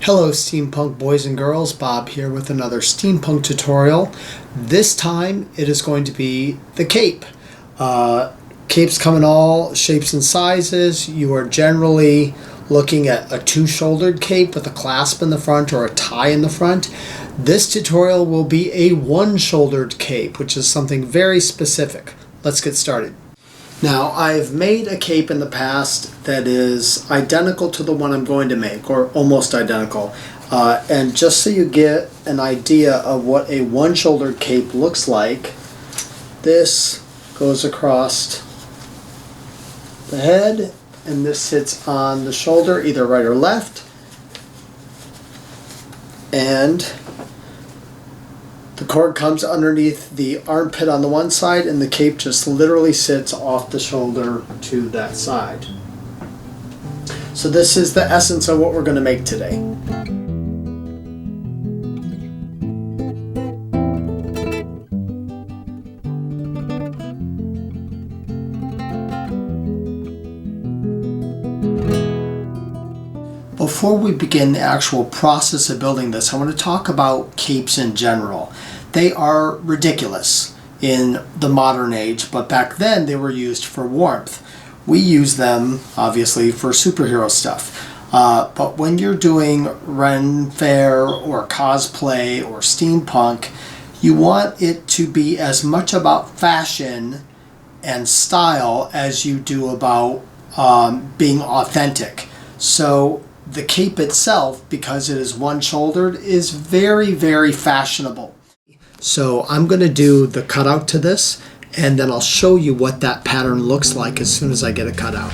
Hello steampunk boys and girls, Bob here with another steampunk tutorial. This time it is going to be the cape. Capes come in all shapes and sizes. You are generally looking at a two-shouldered cape with a clasp in the front or a tie in the front. This tutorial will be a one-shouldered cape, which is something very specific. Let's get started. Now, I've made a cape in the past that is identical to the one I'm going to make, or almost identical. And just so you get an idea of what a one-shouldered cape looks like, this goes across the head, and this sits on the shoulder, either right or left. And the cord comes underneath the armpit on the one side, and the cape just literally sits off the shoulder to that side. So this is the essence of what we're going to make today. Before we begin the actual process of building this, I want to talk about capes in general. They are ridiculous in the modern age, but back then they were used for warmth. We use them, obviously, for superhero stuff. But when you're doing RenFaire or cosplay or steampunk, you want it to be as much about fashion and style as you do about being authentic. So the cape itself, because it is one-shouldered, is very, very fashionable. So I'm going to do the cutout to this, and then I'll show you what that pattern looks like as soon as I get it cut out.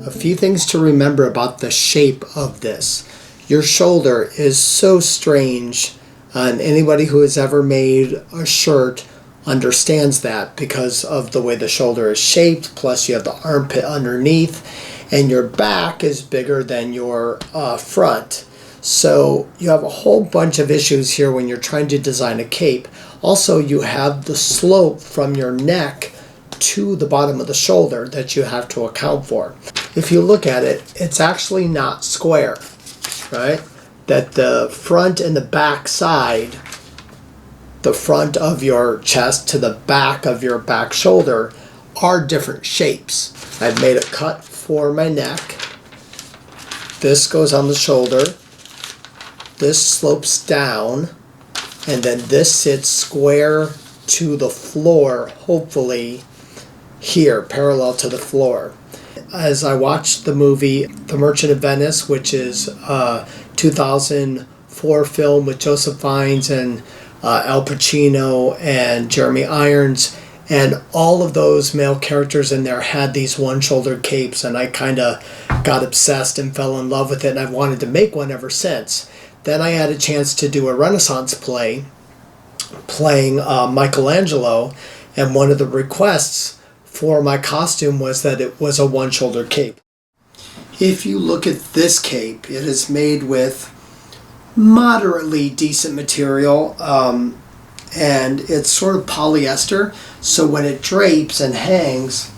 A few things to remember about the shape of this. Your shoulder is so strange, and anybody who has ever made a shirt understands that because of the way the shoulder is shaped, plus you have the armpit underneath, and your back is bigger than your front. So you have a whole bunch of issues here when you're trying to design a cape. Also, you have the slope from your neck to the bottom of the shoulder that you have to account for. If you look at it, it's actually not square, right? That the front and the back side, the front of your chest to the back of your back shoulder, are different shapes. I've made a cut for my neck. This goes on the shoulder. This slopes down, and then this sits square to the floor, hopefully here, parallel to the floor. As I watched the movie The Merchant of Venice, which is a 2004 film with Joseph Fiennes and Al Pacino and Jeremy Irons, and all of those male characters in there had these one-shouldered capes, and I kind of got obsessed and fell in love with it, and I've wanted to make one ever since. Then I had a chance to do a Renaissance play playing Michelangelo, and one of the requests for my costume was that it was a one-shoulder cape. If you look at this cape, it is made with moderately decent material, and it's sort of polyester, so when it drapes and hangs,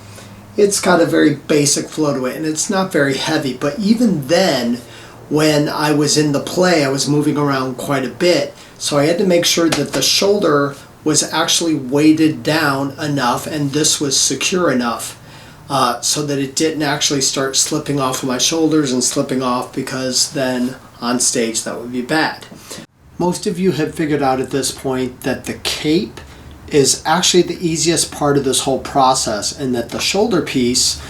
it's got a very basic flow to it, and it's not very heavy. But even then, when I was in the play, I was moving around quite a bit, so I had to make sure that the shoulder was actually weighted down enough, and this was secure enough so that it didn't actually start slipping off of my shoulders and slipping off, because then on stage that would be bad. Most of you have figured out at this point that the cape is actually the easiest part of this whole process, and that the shoulder piece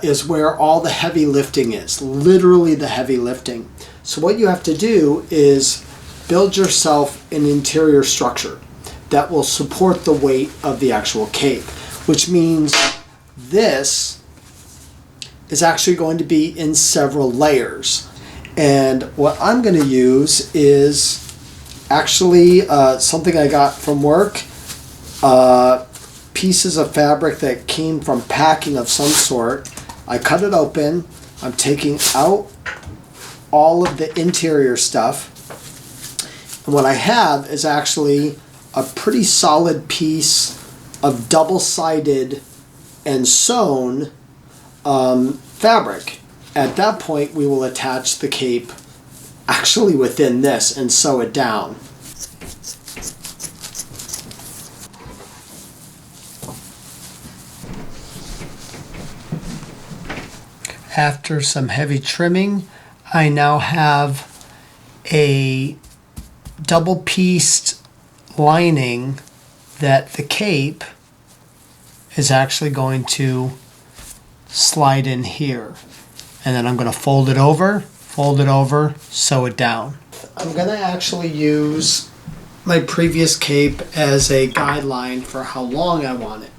is where all the heavy lifting is, literally the heavy lifting. So what you have to do is build yourself an interior structure that will support the weight of the actual cape, which means this is actually going to be in several layers. And what I'm going to use is actually something I got from work, pieces of fabric that came from packing of some sort. I cut it open. I'm taking out all of the interior stuff. And what I have is actually a pretty solid piece of double-sided and sewn fabric. At that point, we will attach the cape actually within this and sew it down. After some heavy trimming, I now have a double-pieced lining that the cape is actually going to slide in here. And then I'm going to fold it over, sew it down. I'm going to actually use my previous cape as a guideline for how long I want it.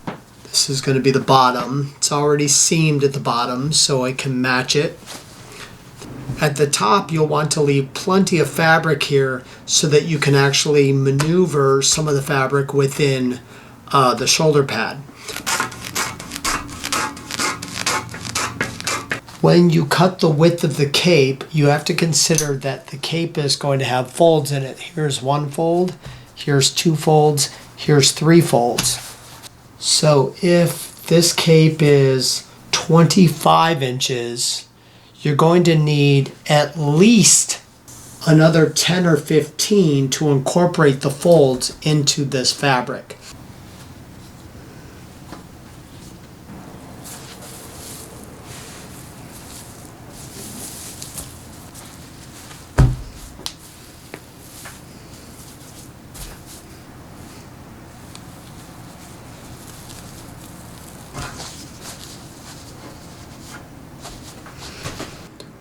This is going to be the bottom. It's already seamed at the bottom, so I can match it. At the top, you'll want to leave plenty of fabric here so that you can actually maneuver some of the fabric within the shoulder pad. When you cut the width of the cape, you have to consider that the cape is going to have folds in it. Here's one fold, here's two folds, here's three folds. So if this cape is 25 inches, you're going to need at least another 10 or 15 to incorporate the folds into this fabric.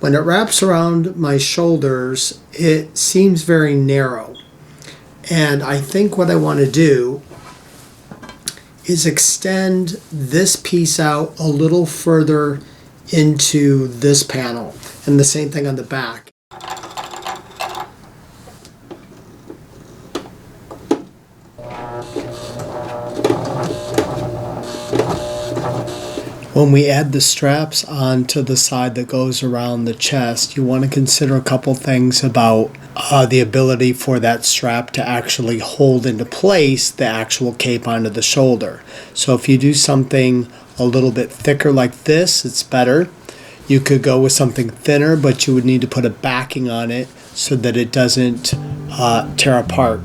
When it wraps around my shoulders, it seems very narrow. And I think what I want to do is extend this piece out a little further into this panel. And the same thing on the back. When we add the straps onto the side that goes around the chest, you want to consider a couple things about the ability for that strap to actually hold into place the actual cape onto the shoulder. So if you do something a little bit thicker like this, it's better. You could go with something thinner, but you would need to put a backing on it so that it doesn't tear apart.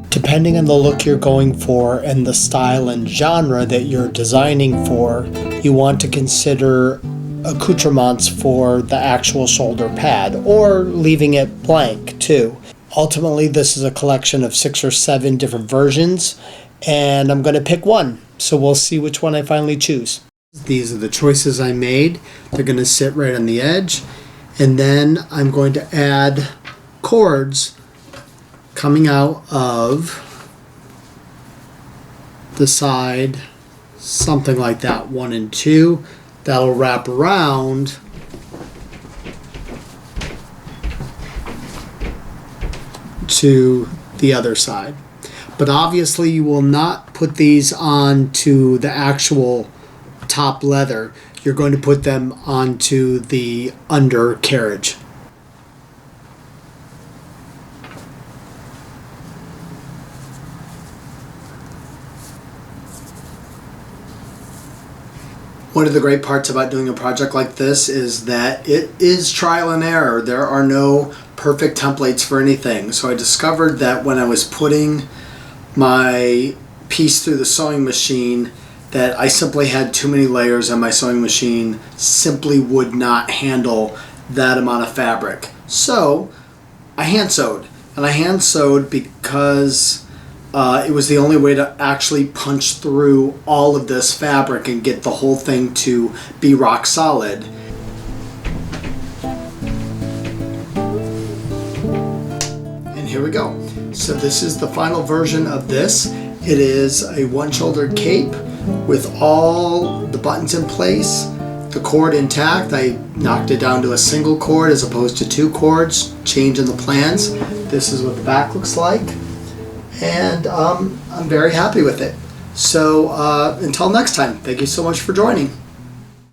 Depending on the look you're going for and the style and genre that you're designing for, you want to consider accoutrements for the actual shoulder pad, or leaving it blank too. Ultimately, this is a collection of 6 or 7 different versions, and I'm going to pick one, so we'll see which one I finally choose. These are the choices I made. They're going to sit right on the edge, and then I'm going to add cords coming out of the side, something like that, 1 and 2. That'll wrap around to the other side. But obviously you will not put these onto the actual top leather. You're going to put them onto the undercarriage. One of the great parts about doing a project like this is that it is trial and error. There are no perfect templates for anything. So I discovered that when I was putting my piece through the sewing machine, that I simply had too many layers and my sewing machine simply would not handle that amount of fabric. So I hand sewed, and I hand sewed because it was the only way to actually punch through all of this fabric and get the whole thing to be rock solid. And here we go. So this is the final version of this. It is a one-shouldered cape with all the buttons in place, the cord intact. I knocked it down to a single cord as opposed to 2 cords, change in the plans. This is what the back looks like. And I'm very happy with it. So until next time, thank you so much for joining.